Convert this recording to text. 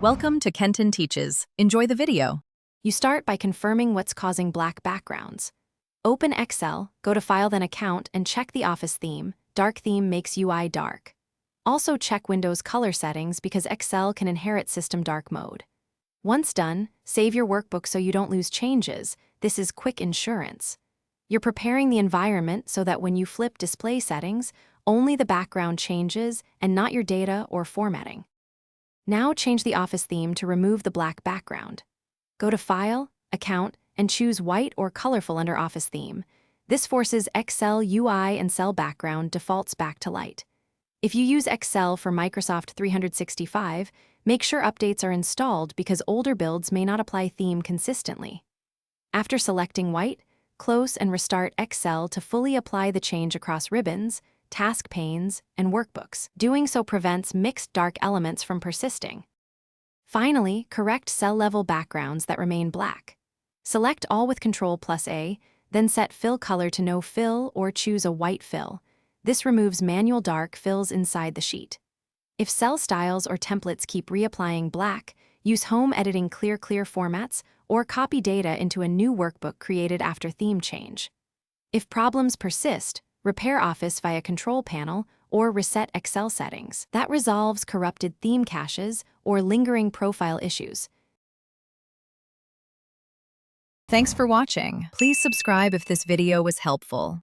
Welcome to Kenton Teaches. Enjoy the video. You start by confirming what's causing black backgrounds. Open Excel, go to File then Account and check the Office theme. Dark theme makes UI dark. Also check Windows color settings because Excel can inherit system dark mode. Once done, save your workbook so you don't lose changes. This is quick insurance. You're preparing the environment so that when you flip display settings, only the background changes and not your data or formatting. Now change the Office theme to remove the black background. Go to File, Account, and choose white or colorful under Office theme. This forces Excel UI and cell background defaults back to light. If you use Excel for Microsoft 365, make sure updates are installed because older builds may not apply theme consistently. After selecting white, close and restart Excel to fully apply the change across ribbons, task panes, and workbooks. Doing so prevents mixed dark elements from persisting. Finally, correct cell-level backgrounds that remain black. Select all with Ctrl+A, then set fill color to no fill or choose a white fill. This removes manual dark fills inside the sheet. If cell styles or templates keep reapplying black, use Home Editing Clear formats or copy data into a new workbook created after theme change. If problems persist, repair Office via Control Panel or reset Excel settings. That resolves corrupted theme caches or lingering profile issues. Thanks for watching. Please subscribe if this video was helpful.